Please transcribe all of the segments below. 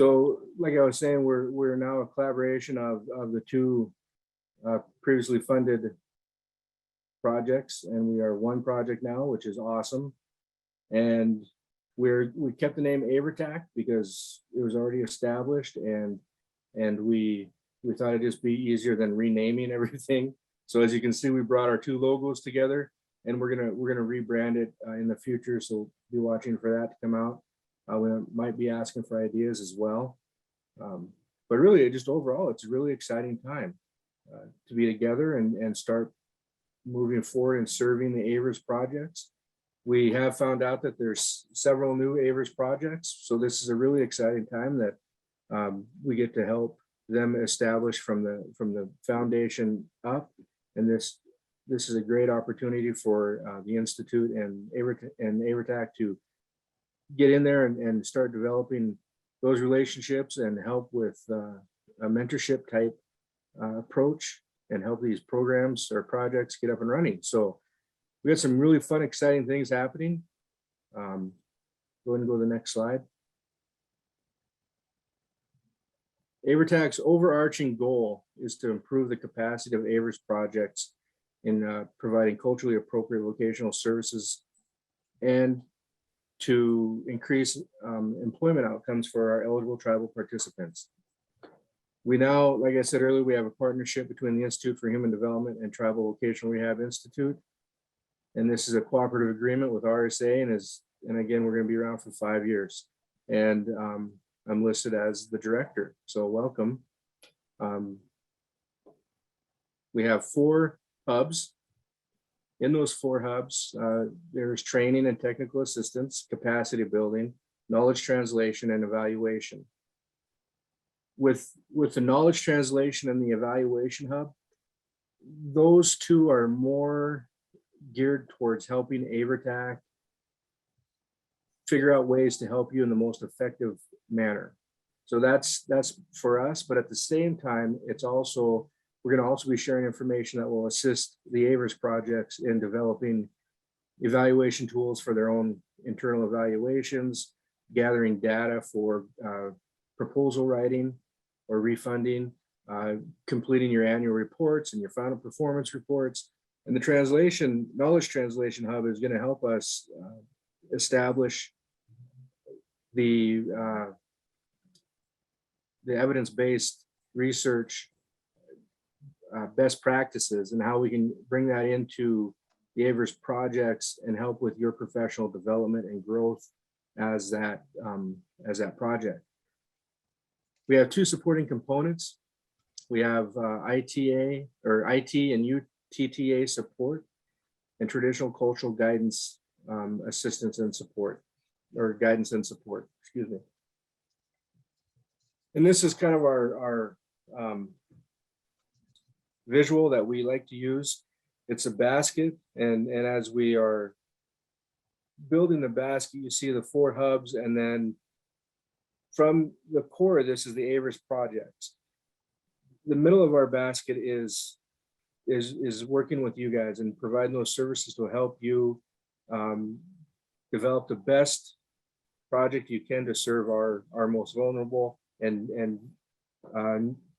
So like I was saying, we're now a collaboration of the two previously funded projects, and we are one project now, which is awesome. And we kept the name AIVRTTAC because it was already established, and we thought it'd just be easier than renaming everything. So as you can see, we brought our two logos together, and we're gonna rebrand it in the future. So be watching for that to come out. We might be asking for ideas as well. But really, just overall, it's a really exciting time to be together and start moving forward and serving the AIVRS projects. We have found out that there's several new AIVRS projects. So this is a really exciting time that we get to help them establish from the foundation up. And this is a great opportunity for the Institute and AIVRTTAC to get in there and start developing those relationships and help with a mentorship type approach and help these programs or projects get up and running. So we got some really fun, exciting things happening. Go ahead and go to the next slide. AIVRTTAC's overarching goal is to improve the capacity of AIVRS projects in providing culturally appropriate vocational services and to increase employment outcomes for our eligible tribal participants. We now, like I said earlier, we have a partnership between the Institute for Human Development and Tribal Vocational Rehab Institute. And this is a cooperative agreement with RSA, and again, we're going to be around for 5 years. And I'm listed as the director, so welcome. We have 4 hubs. In those 4 hubs, there's training and technical assistance, capacity building, knowledge translation, and evaluation. With the knowledge translation and the evaluation hub, those two are more geared towards helping AIVRTTAC figure out ways to help you in the most effective manner. So that's for us, but at the same time, we're going to also be sharing information that will assist the AIVRS projects in developing evaluation tools for their own internal evaluations, gathering data for proposal writing or refunding, completing your annual reports and your final performance reports. And the knowledge translation hub is going to help us establish the evidence-based research best practices and how we can bring that into the AIVRS projects and help with your professional development and growth as that project. We have 2 supporting components. We have ITA or IT and UTTA support and traditional cultural guidance assistance and support, or guidance and support, excuse me. And this is kind of our visual that we like to use. It's a basket, and as we are building the basket, you see the 4 hubs, and then from the core of this is the AIVRS projects. The middle of our basket is working with you guys and providing those services to help you develop the best project you can to serve our most vulnerable and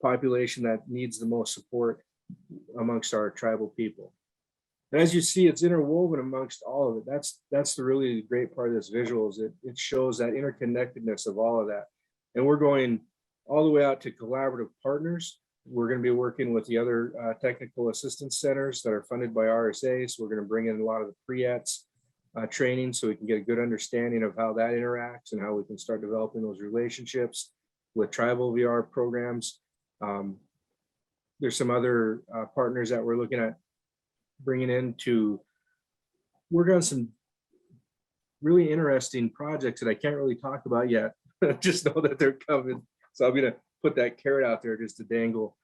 population that needs the most support amongst our tribal people. And as you see, it's interwoven amongst all of it. That's the really great part of this visual, is it shows that interconnectedness of all of that. And we're going all the way out to collaborative partners. We're going to be working with the other technical assistance centers that are funded by RSA. So we're going to bring in a lot of the pre-ETS training so we can get a good understanding of how that interacts and how we can start developing those relationships with tribal VR programs. There's some other partners that we're looking at bringing in to work on some really interesting projects that I can't really talk about yet. Just know that they're coming. So I'm going to put that carrot out there just to dangle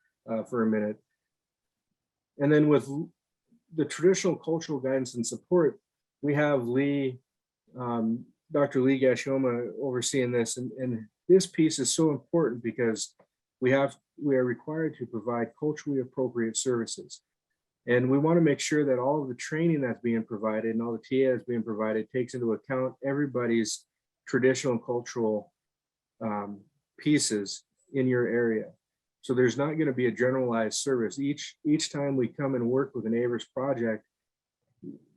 for a minute. And then with the traditional cultural guidance and support, we have Dr. Lee Gashioma overseeing this. And this piece is so important because we are required to provide culturally appropriate services. And we want to make sure that all of the training that's being provided and all the TA that's being provided takes into account everybody's traditional and cultural pieces in your area. So there's not going to be a generalized service. Each time we come and work with an AIVRS project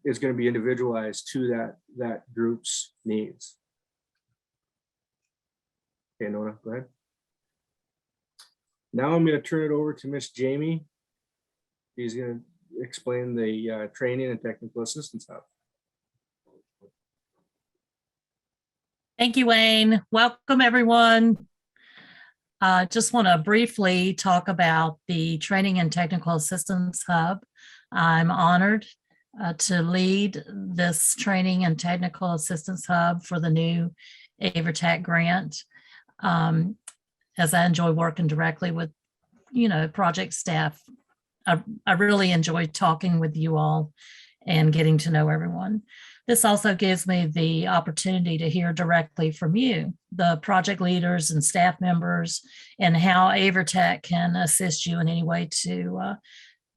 is going to be individualized to that group's needs. Okay, Nona, go ahead. Now I'm going to turn it over to Miss Jamie. She's going to explain the training and technical assistance hub. Thank you, Wayne. Welcome, everyone. Just want to briefly talk about the Training and Technical Assistance Hub. I'm honored to lead this Training and Technical Assistance Hub for the new AIVRTTAC grant. As I enjoy working directly with, project staff, I really enjoy talking with you all and getting to know everyone. This also gives me the opportunity to hear directly from you, the project leaders and staff members, and how AIVRTTAC can assist you in any way to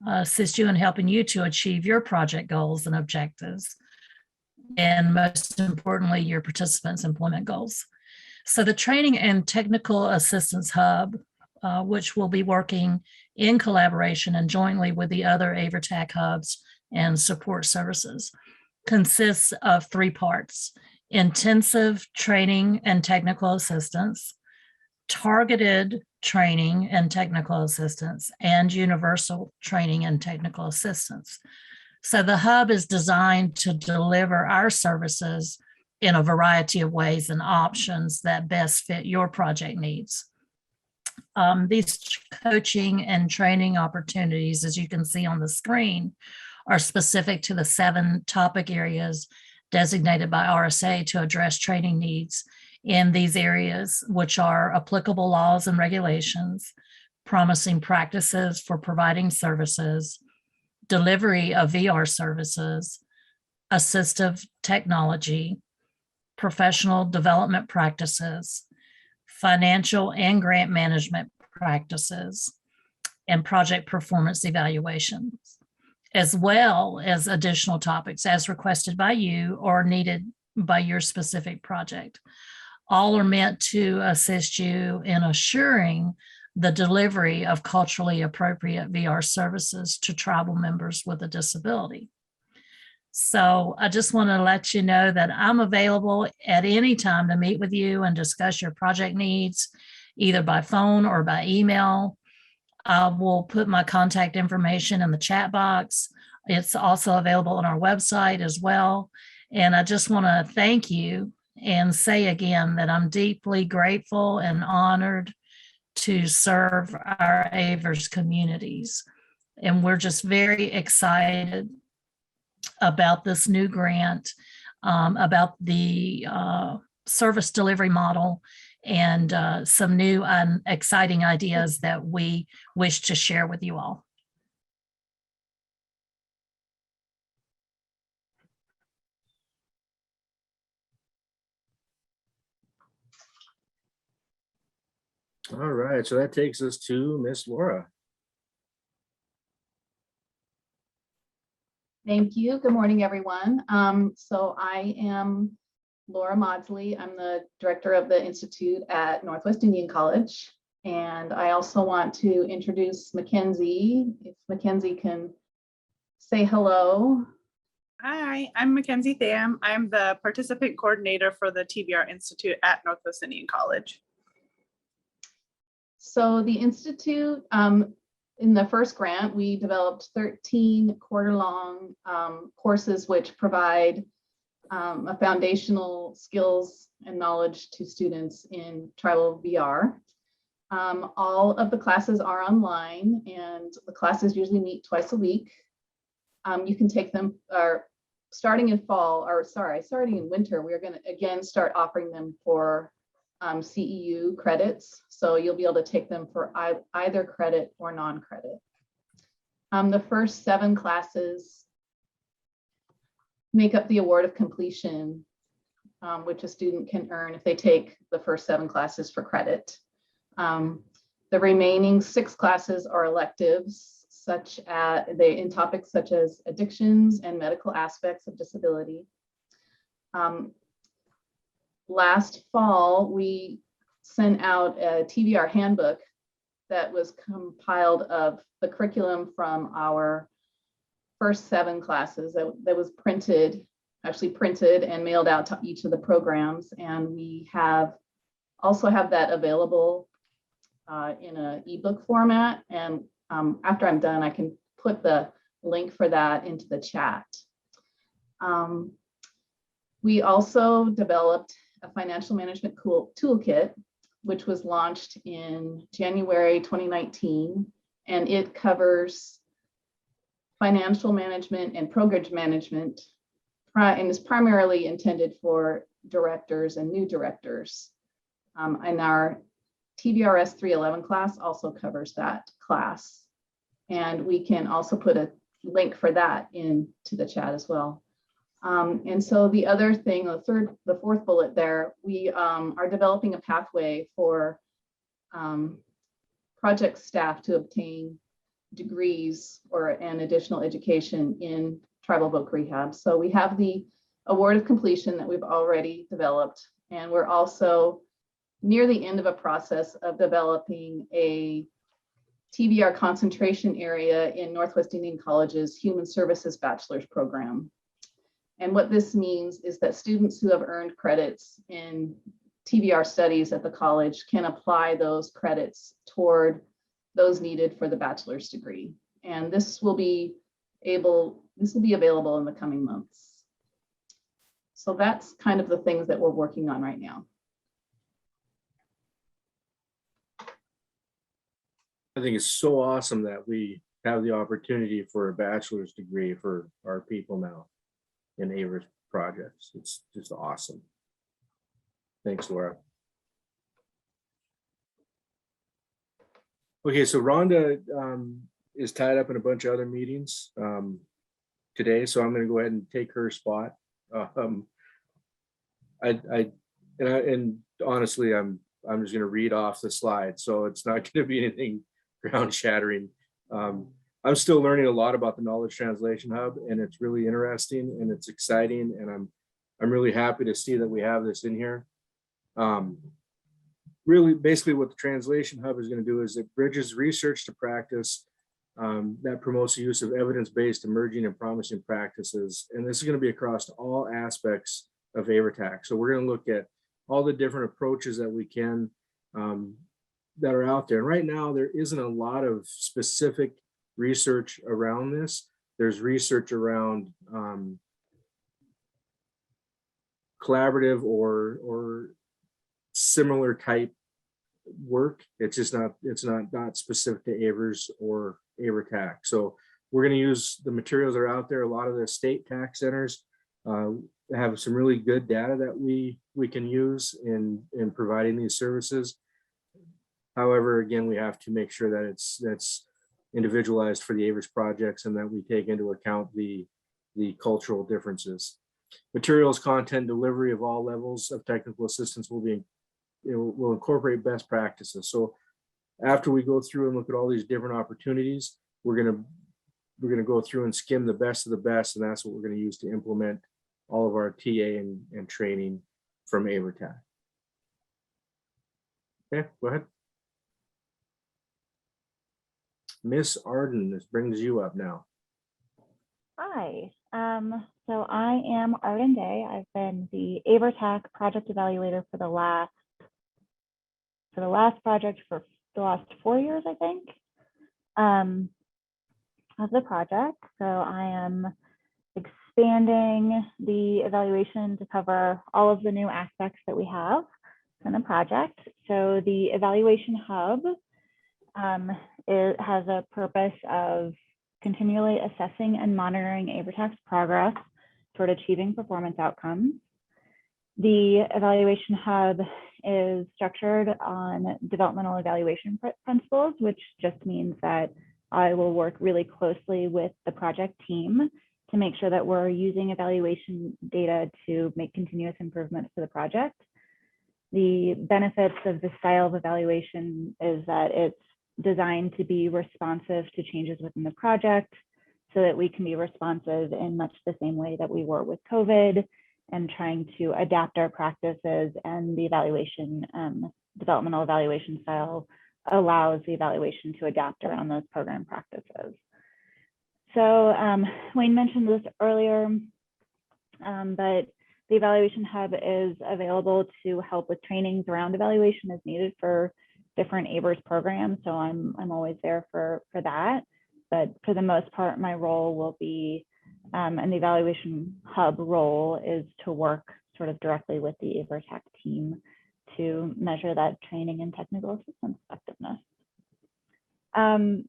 assist you in helping you to achieve your project goals and objectives, and most importantly, your participants' employment goals. So the Training and Technical Assistance Hub, which will be working in collaboration and jointly with the other AIVRTTAC hubs and support services, consists of 3 parts: intensive training and technical assistance, targeted training and technical assistance, and universal training and technical assistance. So the hub is designed to deliver our services in a variety of ways and options that best fit your project needs. These coaching and training opportunities, as you can see on the screen, are specific to the 7 topic areas designated by RSA to address training needs in these areas, which are applicable laws and regulations, promising practices for providing services, delivery of VR services, assistive technology, professional development practices, financial and grant management practices, and project performance evaluations, as well as additional topics as requested by you or needed by your specific project. All are meant to assist you in assuring the delivery of culturally appropriate VR services to tribal members with a disability. So I just want to let you know that I'm available at any time to meet with you and discuss your project needs, either by phone or by email. I will put my contact information in the chat box. It's also available on our website as well. And I just want to thank you and say again that I'm deeply grateful and honored to serve our AIVRS communities. And we're just very excited about this new grant, about the service delivery model, and some new and exciting ideas that we wish to share with you all. All right, so that takes us to Miss Laura. Thank you. Good morning, everyone. So I am Laura Maudsley. I'm the director of the Institute at Northwest Indian College. And I also want to introduce Mackenzie. If Mackenzie can say hello. Hi, I'm Mackenzie Tham. I'm the participant coordinator for the TBR Institute at Northwest Indian College. So the Institute, in the first grant, we developed 13 quarter-long courses which provide a foundational skills and knowledge to students in tribal VR. All of the classes are online, and the classes usually meet twice a week. You can take them, starting in winter, we're going to again start offering them for CEU credits. So you'll be able to take them for either credit or non-credit. The first 7 classes make up the award of completion, which a student can earn if they take the first 7 classes for credit. The remaining 6 classes are electives, in topics such as addictions and medical aspects of disability. Last fall, we sent out a TVR handbook that was compiled of the curriculum from our first 7 classes that was actually printed and mailed out to each of the programs. And we also have that available in an ebook format. And after I'm done, I can put the link for that into the chat. We also developed a financial management toolkit, which was launched in January 2019, and it covers financial management and program management, and is primarily intended for directors and new directors. And our TVRS 311 class also covers that class. And we can also put a link for that into the chat as well. And so the other thing, the fourth bullet there, we are developing a pathway for project staff to obtain degrees and additional education in tribal voc rehab. So we have the award of completion that we've already developed, and we're also near the end of a process of developing a TVR concentration area in Northwest Indian College's Human Services Bachelor's Program. And what this means is that students who have earned credits in TVR studies at the college can apply those credits toward those needed for the bachelor's degree. And this will be available in the coming months. So that's kind of the things that we're working on right now. I think it's so awesome that we have the opportunity for a bachelor's degree for our people now in AIVRS projects. It's just awesome. Thanks, Laura. Okay, so Rhonda is tied up in a bunch of other meetings today, so I'm going to go ahead and take her spot. And honestly, I'm just going to read off the slide, so it's not going to be anything ground shattering. I'm still learning a lot about the Knowledge Translation Hub, and it's really interesting and it's exciting, and I'm really happy to see that we have this in here. Really, basically what the Translation Hub is going to do is it bridges research to practice that promotes the use of evidence-based emerging and promising practices. And this is going to be across all aspects of AIVRTTAC. So we're going to look at all the different approaches that we can that are out there. And right now, there isn't a lot of specific research around this. There's research around collaborative or similar type work. It's just not, not specific to AIVRS or AIVRTTAC. So we're going to use the materials that are out there. A lot of the state tax centers have some really good data that we can use in providing these services. However, again, we have to make sure that that's individualized for the AIVRS projects and that we take into account the cultural differences. Materials, content, delivery of all levels of technical assistance will incorporate best practices. So after we go through and look at all these different opportunities, we're gonna go through and skim the best of the best, and that's what we're gonna use to implement all of our TA and training from AIVRTTAC. Okay, go ahead. Miss Arden, this brings you up now. Hi, so I am Arden Day. I've been the AIVRTTAC project evaluator for the last project for the last 4 years, I think, of the project. So I am expanding the evaluation to cover all of the new aspects that we have in the project. So the evaluation hub it has a purpose of continually assessing and monitoring AIVRTTAC's progress toward achieving performance outcomes. The evaluation hub is structured on developmental evaluation principles, which just means that I will work really closely with the project team to make sure that we're using evaluation data to make continuous improvements to the project. The benefits of this style of evaluation is that it's designed to be responsive to changes within the project so that we can be responsive in much the same way that we were with COVID and trying to adapt our practices and the evaluation developmental evaluation style allows the evaluation to adapt around those program practices. So Wayne mentioned this earlier, but the Evaluation Hub is available to help with trainings around evaluation as needed for different AIVRS programs. So I'm always there for that. But for the most part, my role will be, and the Evaluation Hub role is to work sort of directly with the AIVRTTAC team to measure that training and technical assistance effectiveness. I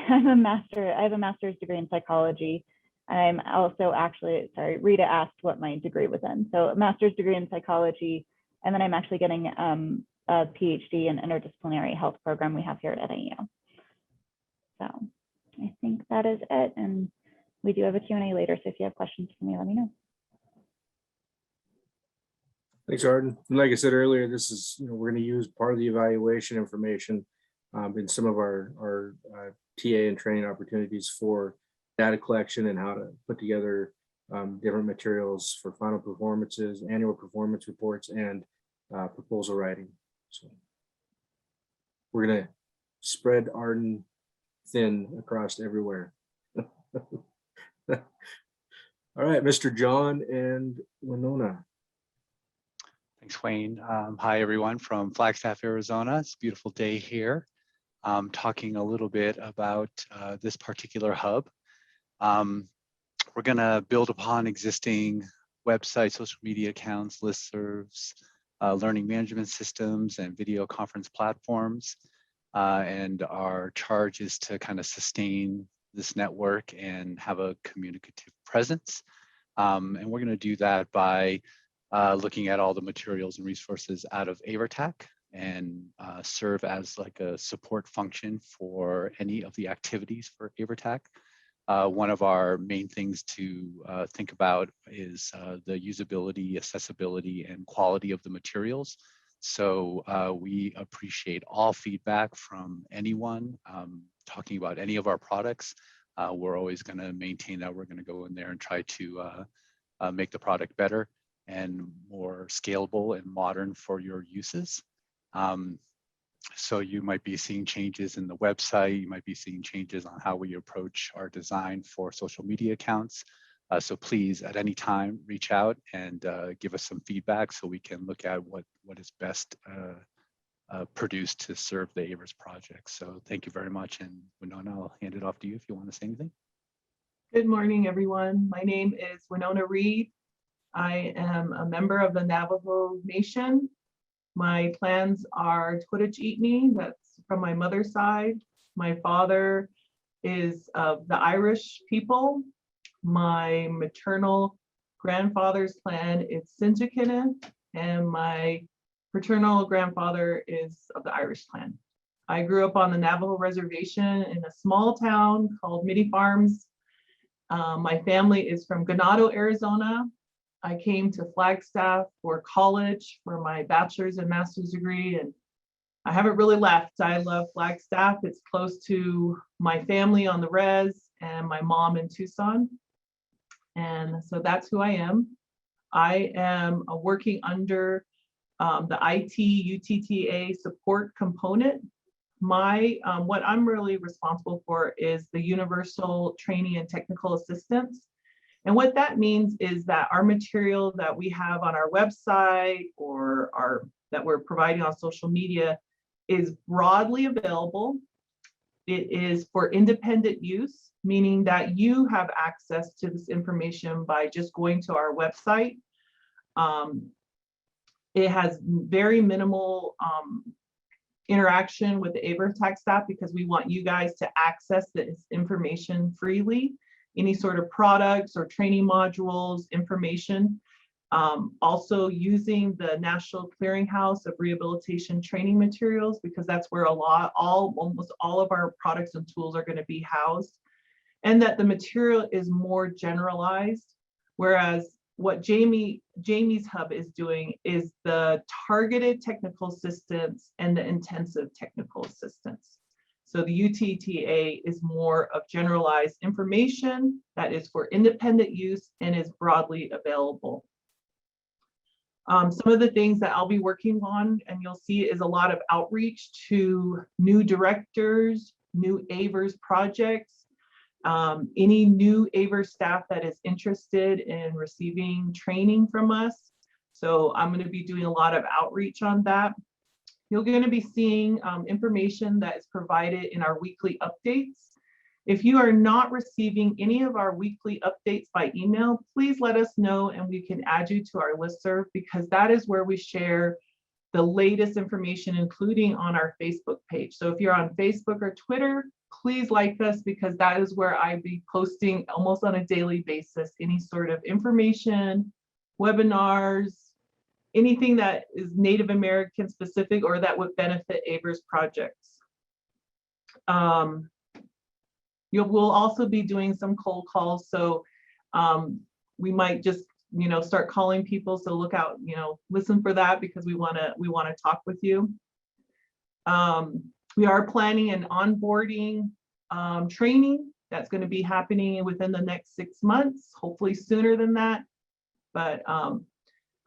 have a master's degree in psychology. I'm also actually, sorry, Rita asked what my degree was in. So a master's degree in psychology, and then I'm actually getting a PhD in interdisciplinary health program we have here at NAU. So I think that is it. And we do have a Q&A later. So if you have questions for me, let me know. Thanks, Arden. And like I said earlier, this is, we're going to use part of the evaluation information in some of our TA and training opportunities for data collection and how to put together different materials for final performances, annual performance reports, and proposal writing. So we're going to spread Arden thin across everywhere. All right, Mr. John and Winona. Thanks, Wayne. Hi, everyone from Flagstaff, Arizona. It's a beautiful day here. Talking a little bit about this particular hub. We're going to build upon existing websites, social media accounts, listservs, learning management systems, and video conference platforms. And our charge is to kind of sustain this network and have a communicative presence. And we're going to do that by looking at all the materials and resources out of AIVRTTAC and serve as like a support function for any of the activities for AIVRTTAC. One of our main things to think about is the usability, accessibility, and quality of the materials. So we appreciate all feedback from anyone talking about any of our products. We're always going to maintain that. We're going to go in there and try to make the product better and more scalable and modern for your uses. So you might be seeing changes in the website. You might be seeing changes on how we approach our design for social media accounts. So please, at any time, reach out and give us some feedback so we can look at what is best produced to serve the AIVRS project. So thank you very much. And Winona, I'll hand it off to you if you want to say anything. Good morning, everyone. My name is Winona Reed. I am a member of the Navajo Nation. My clans are Twitich-Eatney, that's from my mother's side. My father is of the Irish people. My maternal grandfather's clan is Sinjikinen, and my paternal grandfather is of the Irish clan. I grew up on the Navajo reservation in a small town called Mitty Farms. My family is from Ganado, Arizona. I came to Flagstaff for college for my bachelor's and master's degree, and I haven't really left. I love Flagstaff. It's close to my family on the res and my mom in Tucson. And so that's who I am. I am working under the IT UTTA support component. What I'm really responsible for is the universal training and technical assistance. And what that means is that our material that we have on our website or that we're providing on social media is broadly available. It is for independent use, meaning that you have access to this information by just going to our website. It has very minimal interaction with the AIVRTTAC staff because we want you guys to access this information freely. Any sort of products or training modules, information. Also using the National Clearinghouse of Rehabilitation training materials, because that's where almost all of our products and tools are going to be housed. And that the material is more generalized, whereas what Jamie's hub is doing is the targeted technical assistance and the intensive technical assistance. So the UTTA is more of generalized information that is for independent use and is broadly available. Some of the things that I'll be working on, and you'll see, is a lot of outreach to new directors, new AIVRS projects, any new AIVRS staff that is interested in receiving training from us. So I'm going to be doing a lot of outreach on that. You're going to be seeing information that is provided in our weekly updates. If you are not receiving any of our weekly updates by email, please let us know and we can add you to our listserv, because that is where we share the latest information, including on our Facebook page. So if you're on Facebook or Twitter, please like us, because that is where I be posting almost on a daily basis any sort of information, webinars, anything that is Native American specific or that would benefit AIVRS projects. We'll also be doing some cold calls, so we might just start calling people. So look out, listen for that, because we want to talk with you. We are planning an onboarding training that's going to be happening within the next 6 months, hopefully sooner than that. But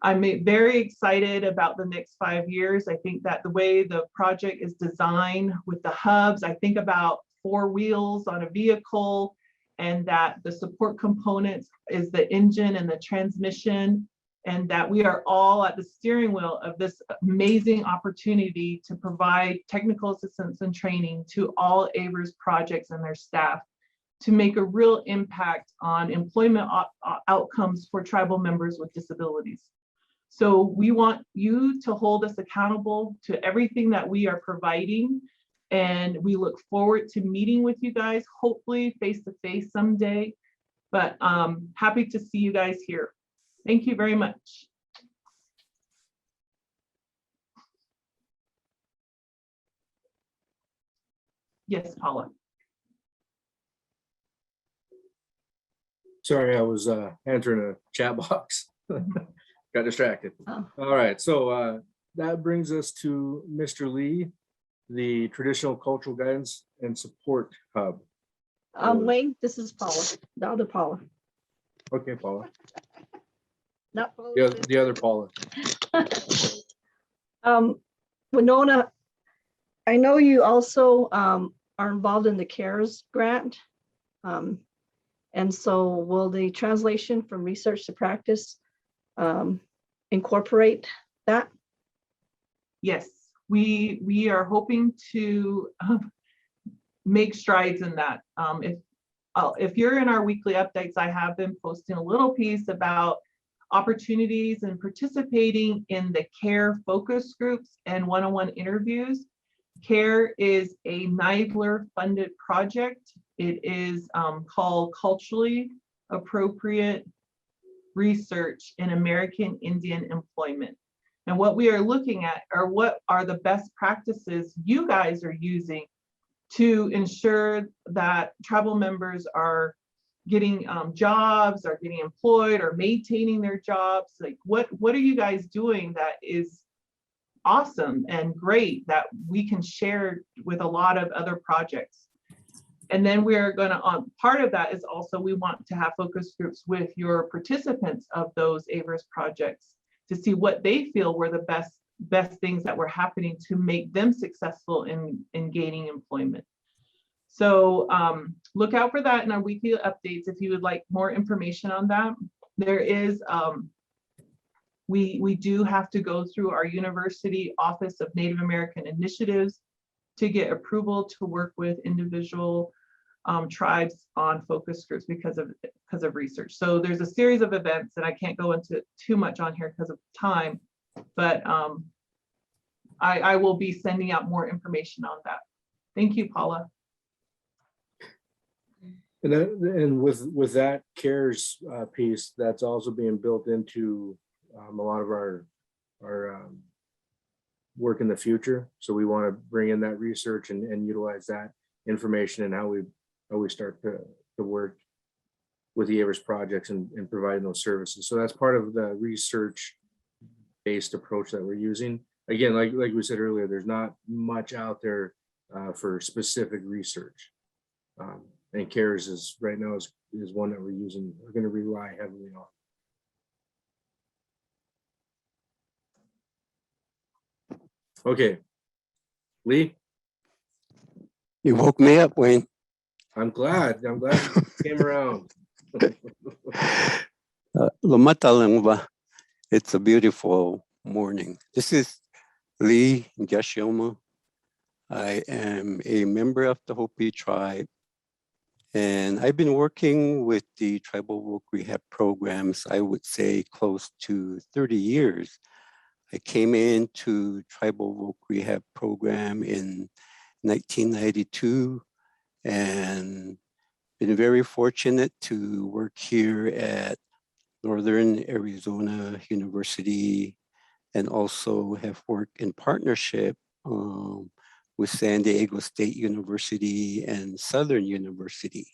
I'm very excited about the next 5 years. I think that the way the project is designed with the hubs, I think about 4 wheels on a vehicle, and that the support components is the engine and the transmission, and that we are all at the steering wheel of this amazing opportunity to provide technical assistance and training to all AIVRS projects and their staff to make a real impact on employment outcomes for tribal members with disabilities. So we want you to hold us accountable to everything that we are providing. And we look forward to meeting with you guys, hopefully face to face someday. But happy to see you guys here. Thank you very much. Yes, Paula. Sorry, I was answering a chat box. Got distracted. Oh. All right, so that brings us to Mr. Lee, the Traditional Cultural Guidance and Support Hub. Wayne, this is Paula, the other Paula, Okay, Paula. not Paula. The other Paula. Winona, I know you also are involved in the CARES grant. And so will the translation from research to practice incorporate that? Yes, we are hoping to make strides in that. If you're in our weekly updates, I have been posting a little piece about opportunities and participating in the CARE focus groups and one-on-one interviews. CARE is a NIVLR funded project. It is called Culturally Appropriate Research in American Indian Employment. And what we are looking at are what are the best practices you guys are using to ensure that tribal members are getting jobs, are getting employed, or maintaining their jobs. Like what are you guys doing that is awesome and great that we can share with a lot of other projects? And then we are going to, part of that is also we want to have focus groups with your participants of those AIVRS projects to see what they feel were the best things that were happening to make them successful in gaining employment. So look out for that in our weekly updates if you would like more information on that. There is, we do have to go through our University Office of Native American Initiatives to get approval to work with individual tribes on focus groups because of research. So there's a series of events, and I can't go into too much on here because of time, but I will be sending out more information on that. Thank you, Paula. And with that CARES piece, that's also being built into a lot of our work in the future. So we want to bring in that research and utilize that information and how we start to work with the AIVRS projects and providing those services. So that's part of the research-based approach that we're using. Again, like we said earlier, there's not much out there for specific research. And CARES is right now is one that we're going to rely heavily on. Okay. Lee, You woke me up, Wayne. I'm glad you came around. Lamata lang ba? It's a beautiful morning. This is Lee Gashioma. I am a member of the Hopi tribe, and I've been working with the tribal work rehab programs, I would say close to 30 years. I came into tribal work rehab program in 1992 and been very fortunate to work here at Northern Arizona University and also have worked in partnership with San Diego State University and Southern University.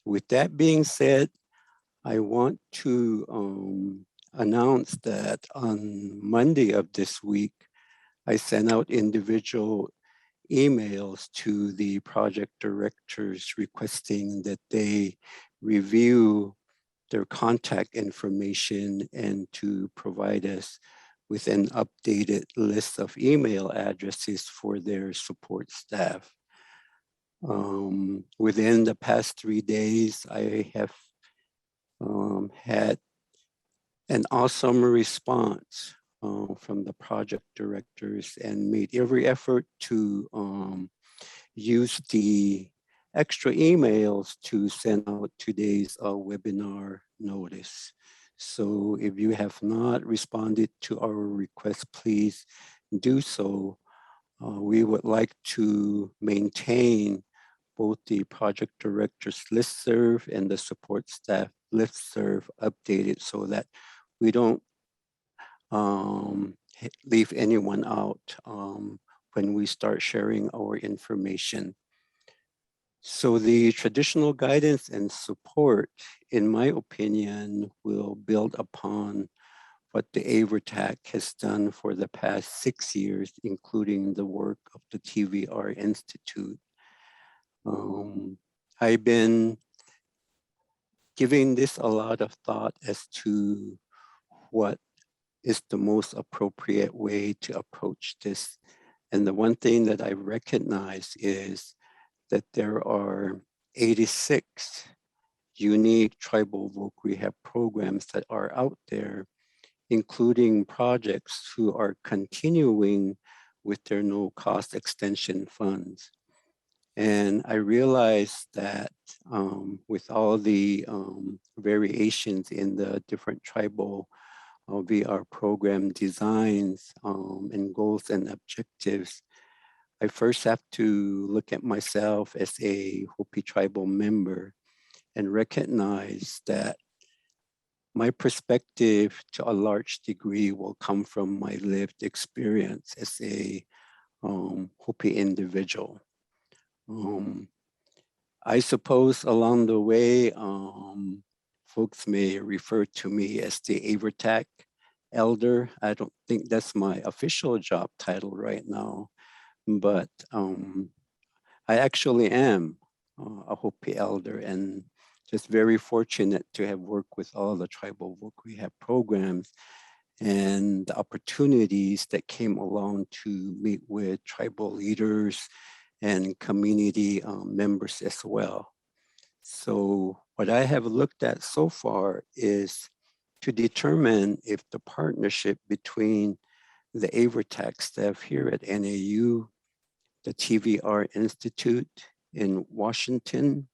With that being said, I want to announce that on Monday of this week, I sent out individual emails to the project directors requesting that they review their contact information and to provide us with an updated list of email addresses for their support staff. Within the past 3 days, I have had an awesome response from the project directors and made every effort to use the extra emails to send out today's webinar notice. So if you have not responded to our request, please do so. We would like to maintain both the project director's listserv and the support staff listserv updated so that we don't leave anyone out when we start sharing our information. So the traditional guidance and support, in my opinion, will build upon what the AIVRTTAC has done for the past 6 years, including the work of the TVR Institute. I've been giving this a lot of thought as to what is the most appropriate way to approach this. And the one thing that I recognize is that there are 86 unique tribal voc rehab programs that are out there, including projects who are continuing with their no-cost extension funds. And I realized that with all the variations in the different tribal VR program designs and goals and objectives, I first have to look at myself as a Hopi tribal member and recognize that my perspective to a large degree will come from my lived experience as a Hopi individual. I suppose along the way, folks may refer to me as the AIVRTTAC elder. I don't think that's my official job title right now, but I actually am a Hopi elder and just very fortunate to have worked with all the tribal voc rehab programs and the opportunities that came along to meet with tribal leaders and community members as well. So what I have looked at so far is to determine if the partnership between the AIVRTTAC staff here at NAU, the TVR Institute in Washington,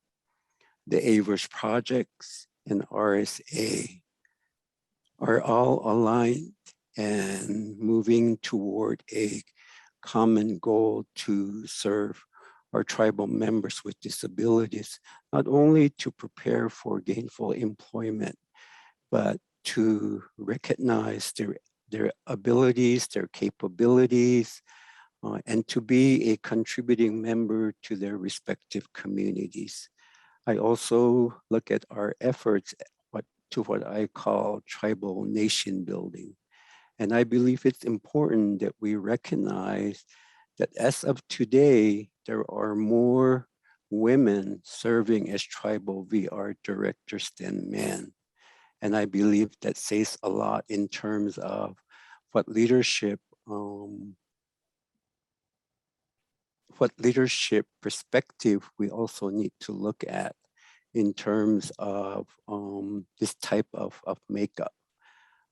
the AIVRS projects, and RSA are all aligned and moving toward a common goal to serve our tribal members with disabilities, not only to prepare for gainful employment, but to recognize their abilities, their capabilities, and to be a contributing member to their respective communities. I also look at our efforts to what I call tribal nation building. And I believe it's important that we recognize that as of today, there are more women serving as tribal VR directors than men. And I believe that says a lot in terms of what leadership what leadership perspective we also need to look at in terms of this type of makeup.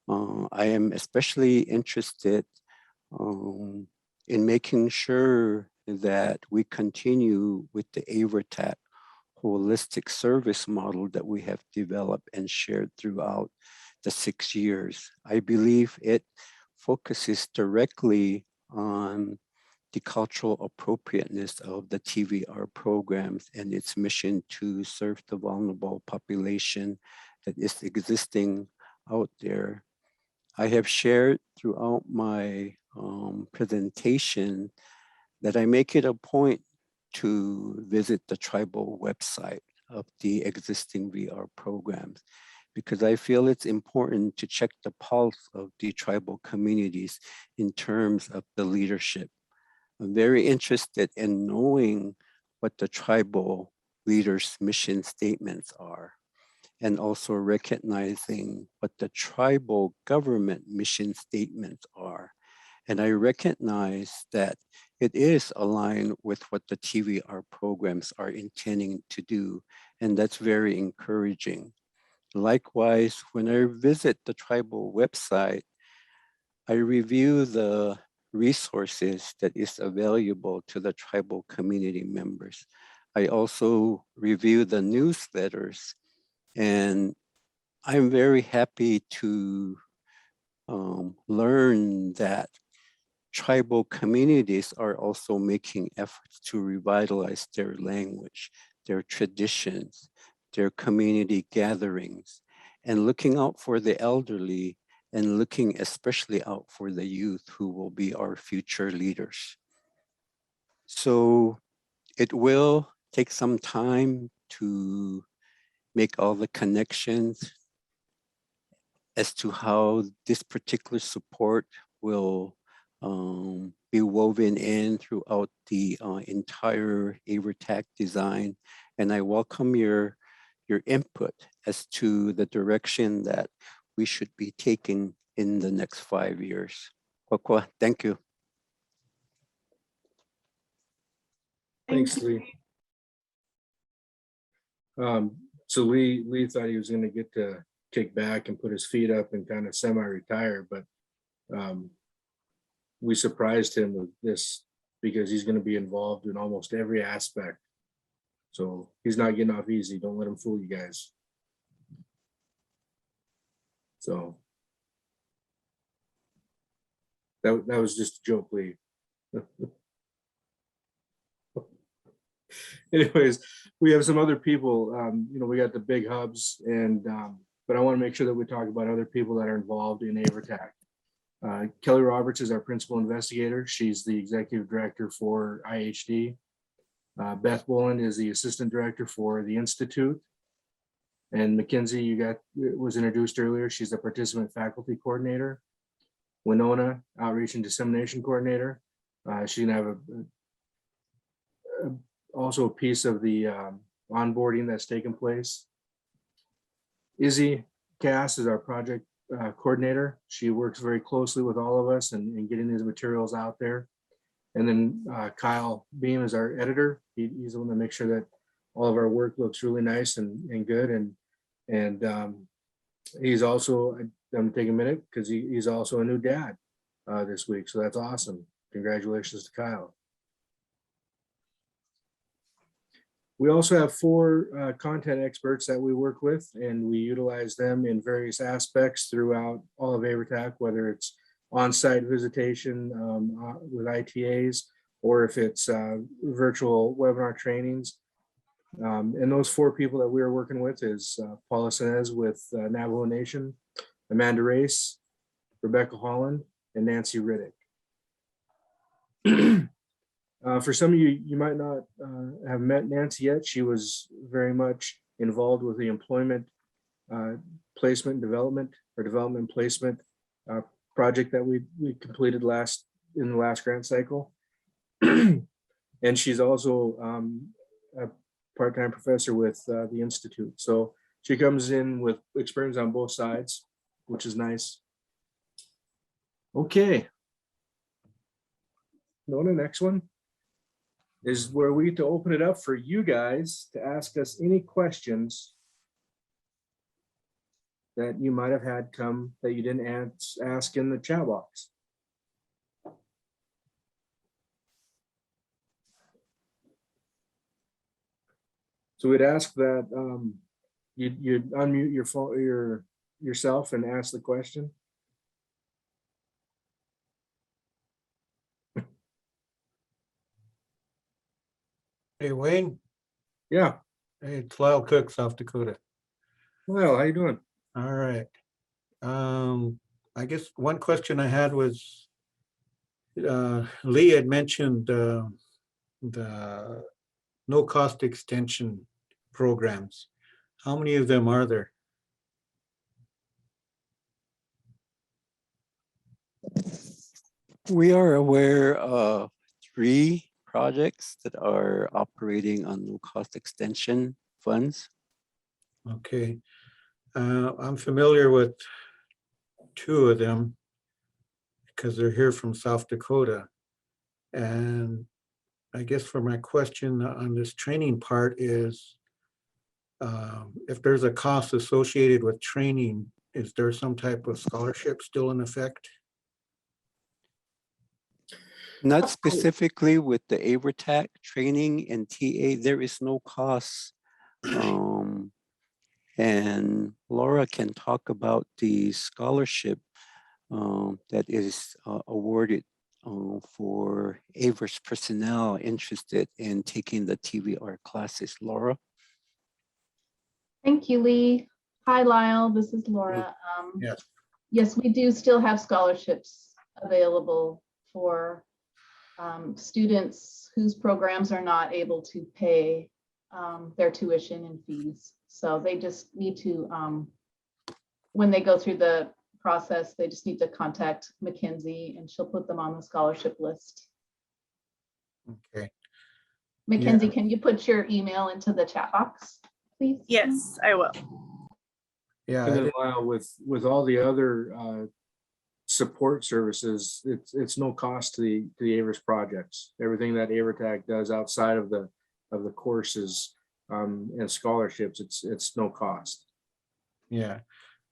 I am especially interested in making sure that we continue with the AIVRTTAC holistic service model that we have developed and shared throughout the 6 years. I believe it focuses directly on the cultural appropriateness of the TVR programs and its mission to serve the vulnerable population that is existing out there. I have shared throughout my presentation that I make it a point to visit the tribal website of the existing VR programs, because I feel it's important to check the pulse of the tribal communities in terms of the leadership. I'm very interested in knowing what the tribal leaders' mission statements are, and also recognizing what the tribal government mission statements are. And I recognize that it is aligned with what the TVR programs are intending to do, and that's very encouraging. Likewise, when I visit the tribal website, I review the resources that is available to the tribal community members. I also review the newsletters, and I'm very happy to learn that tribal communities are also making efforts to revitalize their language, their traditions, their community gatherings, and looking out for the elderly, and looking especially out for the youth who will be our future leaders. So it will take some time to make all the connections as to how this particular support will be woven in throughout the entire AIVRTTAC design. And I welcome your input as to the direction that we should be taking in the next 5 years. Kwakwa, thank you. Thanks, Lee. So Lee thought he was going to get to kick back and put his feet up and kind of semi-retire, but we surprised him with this because he's going to be involved in almost every aspect. So he's not getting off easy. Don't let him fool you guys. So that was just a joke, Lee. Anyways, we have some other people, we got the big hubs, and but I want to make sure that we talk about other people that are involved in AIVRTTAC. Kelly Roberts is our principal investigator. She's the executive director for IHD. Beth Boland is the assistant director for the Institute. And Mackenzie, was introduced earlier. She's the participant faculty coordinator. Winona, outreach and dissemination coordinator. She's gonna have also a piece of the onboarding that's taken place. Izzy Cass is our project coordinator. She works very closely with all of us and getting these materials out there. And then Kyle Beam is our editor. He's the one that makes sure that all of our work looks really nice and good. And he's also, I'm gonna take a minute because he's also a new dad this week. So that's awesome. Congratulations to Kyle. We also have 4 content experts that we work with, and we utilize them in various aspects throughout all of AIVRTTAC, whether it's on-site visitation with ITAs, or if it's virtual webinar trainings. And those 4 people that we are working with is Paula Sinez with Navajo Nation, Amanda Race, Rebecca Holland, and Nancy Riddick. For some of you, you might not have met Nancy yet. She was very much involved with the employment placement development or development placement project that we completed in the last grant cycle. And she's also a part-time professor with the Institute. So she comes in with experience on both sides, which is nice. Okay. Nona, next one is where we get to open it up for you guys to ask us any questions that you might have had come that you didn't ask in the chat box. So we'd ask that you'd unmute your phone, yourself and ask the question. Hey, Wayne. Yeah. Hey, it's Lyle Cook, South Dakota. Well, how you doing? All right. I guess one question I had was, Lee had mentioned the no-cost extension programs. How many of them are there? We are aware of 3 projects that are operating on no-cost extension funds. Okay. I'm familiar with 2 of them because they're here from South Dakota. And I guess for my question on this training part is, if there's a cost associated with training, is there some type of scholarship still in effect? Not specifically with the AIVRTTAC training and TA, there is no cost. And Laura can talk about the scholarship that is awarded for AIVRS personnel interested in taking the TVR classes. Laura? Thank you, Lee. Hi, Lyle. This is Laura. Yes. Yes, we do still have scholarships available for students whose programs are not able to pay their tuition and fees. So they just need to, when they go through the process, they just need to contact Mackenzie and she'll put them on the scholarship list. Okay. Mackenzie, can you put your email into the chat box, please? Yes, I will. Yeah. And I then did- Lyle, with all the other support services, it's no cost to the AIVRS projects. Everything that AIVRTTAC does outside of the courses and scholarships, it's no cost. Yeah,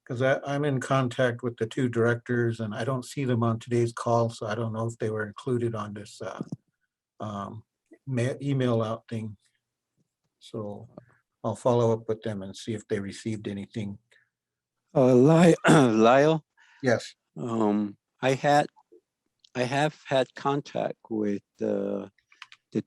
because I'm in contact with the 2 directors and I don't see them on today's call, so I don't know if they were included on this email out thing. So I'll follow up with them and see if they received anything. Lyle, Yes. I have had contact with the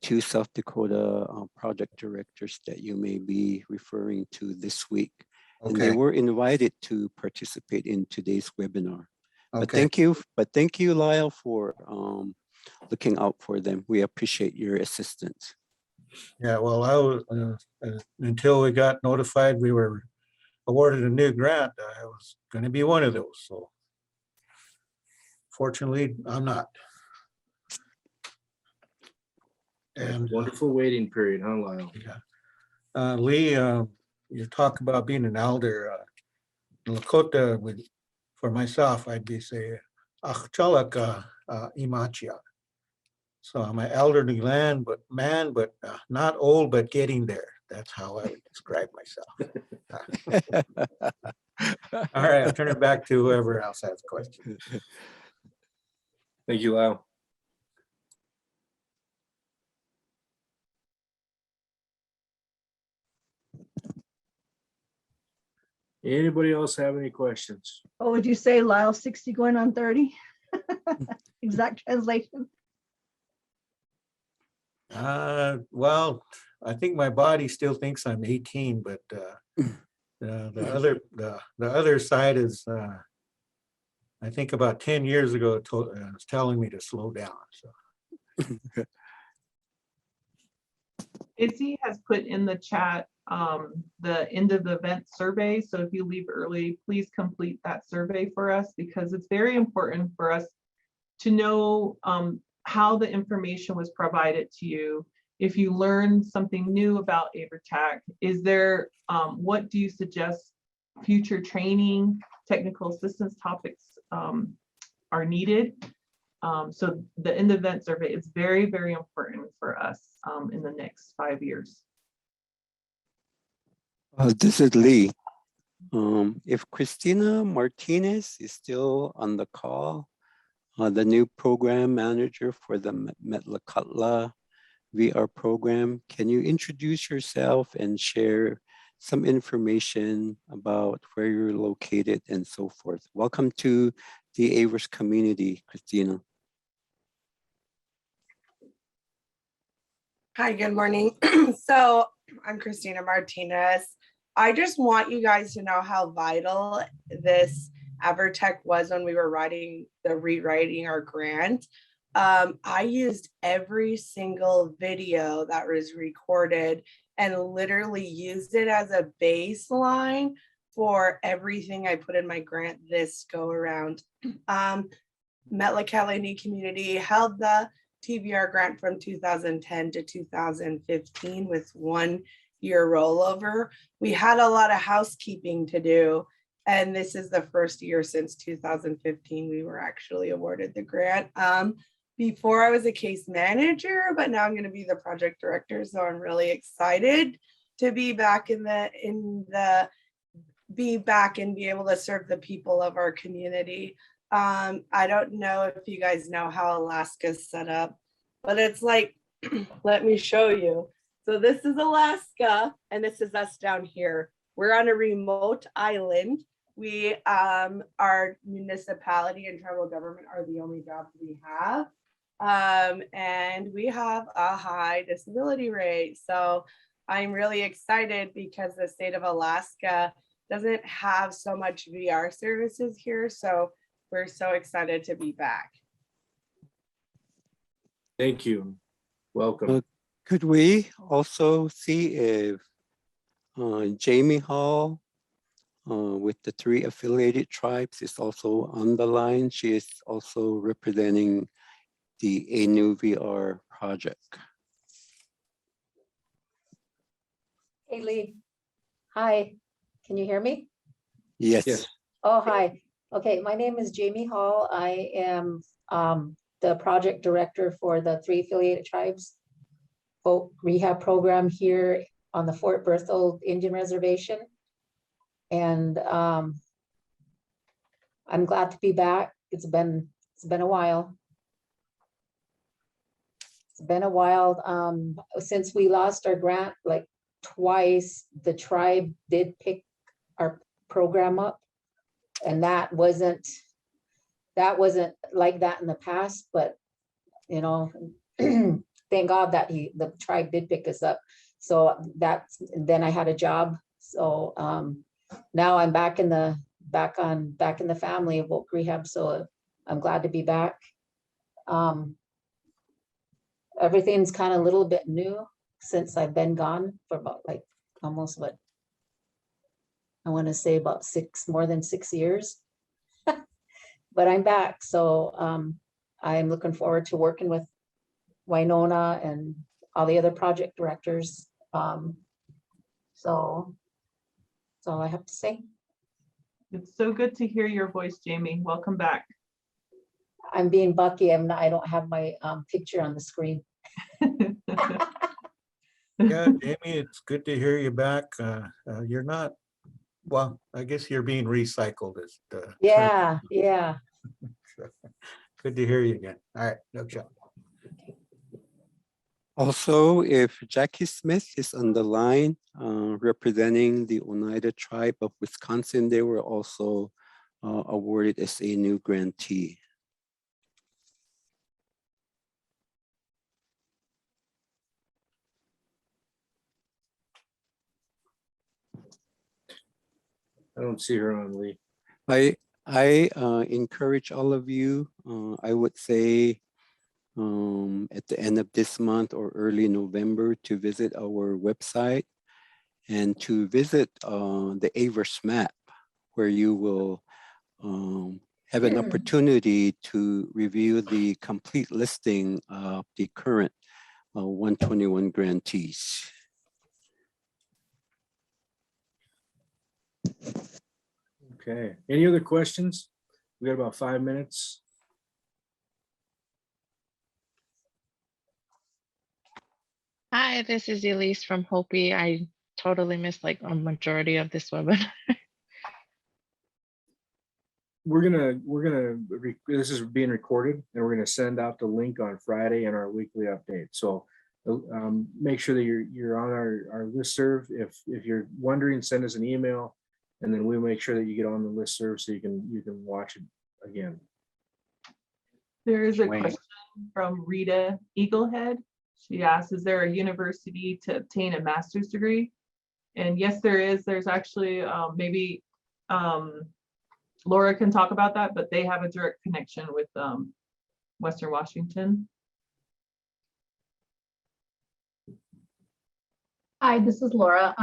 2 South Dakota project directors that you may be referring to this week. And they Okay. were invited to participate in today's webinar. But Okay. thank you, Lyle, for looking out for them. We appreciate your assistance. Yeah, well, I was, until we got notified we were awarded a new grant, I was going to be one of those. So fortunately, I'm not. And Wonderful waiting period, huh, Lyle? yeah. Lee, you talk about being an elder. In Lakota, for myself, I'd be say, "Achchalaka imachia." So I'm an elderly man, but not old, but getting there. That's how I would describe myself. All right, I'll turn it back to whoever else has questions. Thank you, Lyle. Anybody else have any questions? What would you say, Lyle, 60 going on 30? Exact translation. Well, I think my body still thinks I'm 18, but the other side is, I think about 10 years ago, it was telling me to slow down. So Izzy has put in the chat the end of the event survey. So if you leave early, please complete that survey for us because it's very important for us to know how the information was provided to you. If you learned something new about AIVRTTAC, is there, what do you suggest future training, technical assistance topics are needed? So the end event survey is very, very important for us in the next 5 years. This is Lee. If Christina Martinez is still on the call, the new program manager for the Metlakatla VR program, can you introduce yourself and share some information about where you're located and so forth? Welcome to the AIVRS community, Christina. Hi, good morning. So I'm Christina Martinez. I just want you guys to know how vital this AIVRTTAC was when we were rewriting our grant. I used every single video that was recorded and literally used it as a baseline for everything I put in my grant this go around. Metlakatla community held the TBR grant from 2010 to 2015 with 1 year rollover. We had a lot of housekeeping to do, and this is the first year since 2015 we were actually awarded the grant. Before I was a case manager, but now I'm going to be the project director, so I'm really excited to be back and be able to serve the people of our community. I don't know if you guys know how Alaska's set up, but it's like, let me show you. So this is Alaska, and this is us down here. We're on a remote island. We, our municipality and tribal government are the only jobs we have. And we have a high disability rate. So I'm really excited because the state of Alaska doesn't have so much VR services here. So we're so excited to be back. Thank you. Welcome. Could we also see if Jamie Hall with the 3 affiliated tribes is also on the line? She is also representing the AIVRS project. Hey, Lee. Hi, can you hear me? Yes. Yes. Oh, hi. Okay, my name is Jamie Hall. I am the project director for the 3 affiliated tribes folk rehab program here on the Fort Berthold Indian Reservation. And I'm glad to be back. It's been a while. It's been a while since we lost our grant, like twice. The tribe did pick our program up, and that wasn't like that in the past, but you know, thank God that the tribe did pick us up. So then I had a job. So now I'm back in the family of voc rehab. So I'm glad to be back. Everything's kind of a little bit new since I've been gone for about like almost what I want to say about more than 6 years. But I'm back. So I'm looking forward to working with Winona and all the other project directors. So that's all I have to say. It's so good to hear your voice, Jamie. Welcome back. I'm being Bucky. I don't have my picture on the screen. Yeah, Jamie, it's good to hear you back. You're not, well, I guess you're being recycled as the term. Yeah, yeah. Good to hear you again. All right, no shot. Also, if Jackie Smith is on the line representing the Oneida tribe of Wisconsin, they were also awarded as a new grantee. I don't see her on, Lee. I encourage all of you, I would say at the end of this month or early November, to visit our website and to visit the AIVRS map, where you will have an opportunity to review the complete listing of the current 121 grantees. Okay. Any other questions? We got about 5 minutes. Hi, this is Elise from Hopi. I totally missed like a majority of this webinar. This is being recorded, and we're gonna send out the link on Friday in our weekly update. So make sure that you're on our listserv. If you're wondering, send us an email, and then we'll make sure that you get on the listserv so you can watch it again. There is a Wayne. question from Rita Eaglehead. She asks, is there a university to obtain a master's degree? And yes, there is. There's actually maybe Laura can talk about that, but they have a direct connection with Western Washington. Hi, this is Laura.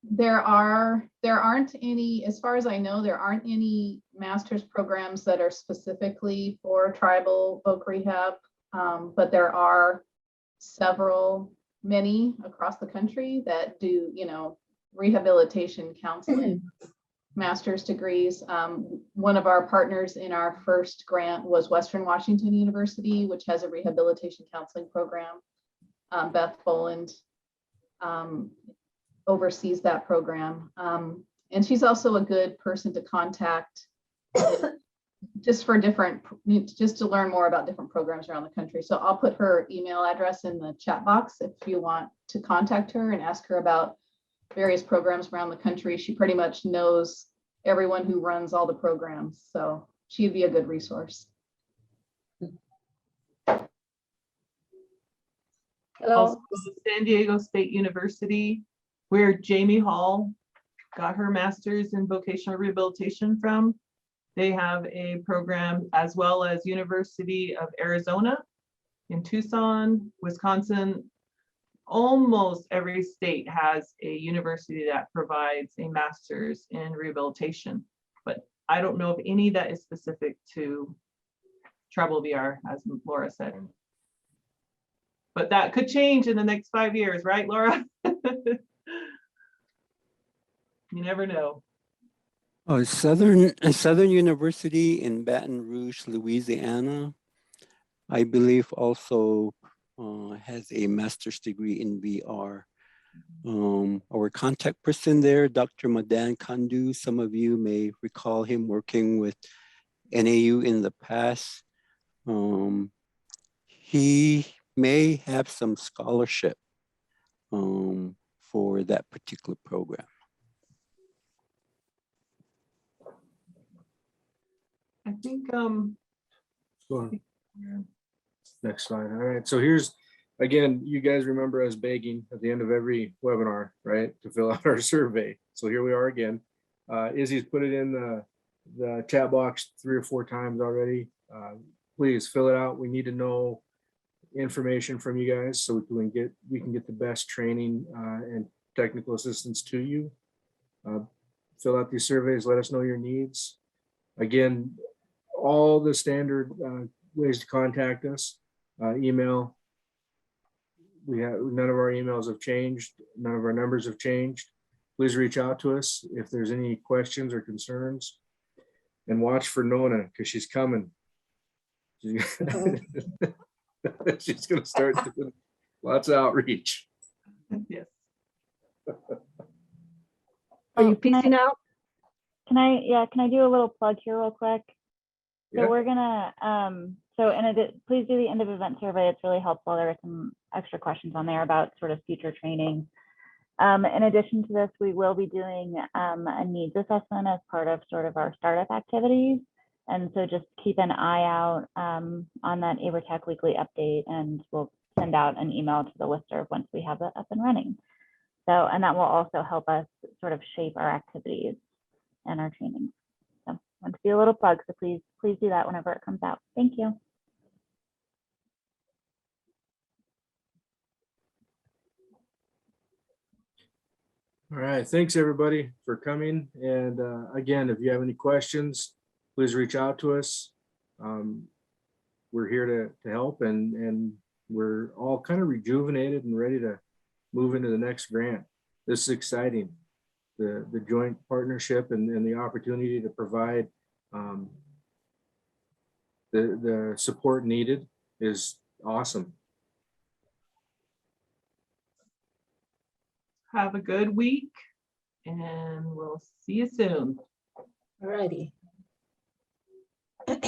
There aren't any, as far as I know, there aren't any master's programs that are specifically for tribal voc rehab, but there are many across the country that do, rehabilitation counseling master's degrees. One of our partners in our first grant was Western Washington University, which has a rehabilitation counseling program. Beth Boland oversees that program. And she's also a good person to contact just to learn more about different programs around the country. So I'll put her email address in the chat box if you want to contact her and ask her about various programs around the country. She pretty much knows everyone who runs all the programs. So she'd be a good resource. Hello. Also, San Diego State University, where Jamie Hall got her master's in vocational rehabilitation from. They have a program, as well as University of Arizona in Tucson, Wisconsin. Almost every state has a university that provides a master's in rehabilitation, but I don't know of any that is specific to tribal VR, as Laura said. But that could change in the next 5 years, right, Laura? You never know. Oh, Southern University in Baton Rouge, Louisiana, I believe also has a master's degree in VR. Our contact person there, Dr. Madan Kandu, some of you may recall him working with NAU in the past. He may have some scholarship for that particular program. I think Go on. Next slide. All right. So here's, again, you guys remember us begging at the end of every webinar, right, to fill out our survey. So here we are again. Izzy's put it in the chat box 3 or 4 times already. Please fill it out. We need to know information from you guys so we can get the best training and technical assistance to you. Fill out these surveys. Let us know your needs. Again, all the standard ways to contact us. Email. None of our emails have changed. None of our numbers have changed. Please reach out to us if there's any questions or concerns. And watch for Nona because she's coming. She's going to start doing lots of outreach. yes. Are you peacing out? Can I do a little plug here real quick? So Yeah. we're gonna, please do the end of event survey. It's really helpful. There are some extra questions on there about sort of future training. In addition to this, we will be doing a needs assessment as part of sort of our startup activities. And so just keep an eye out on that AIVRTTAC weekly update, and we'll send out an email to the listserv once we have it up and running. So, and that will also help us sort of shape our activities and our training. So I want to do a little plug, so please do that whenever it comes out. Thank you. All right. Thanks everybody for coming. And again, if you have any questions, please reach out to us. We're here to help, and we're all kind of rejuvenated and ready to move into the next grant. This is exciting. The joint partnership and the opportunity to provide the support needed is awesome. Have a good week and we'll see you soon. Alrighty.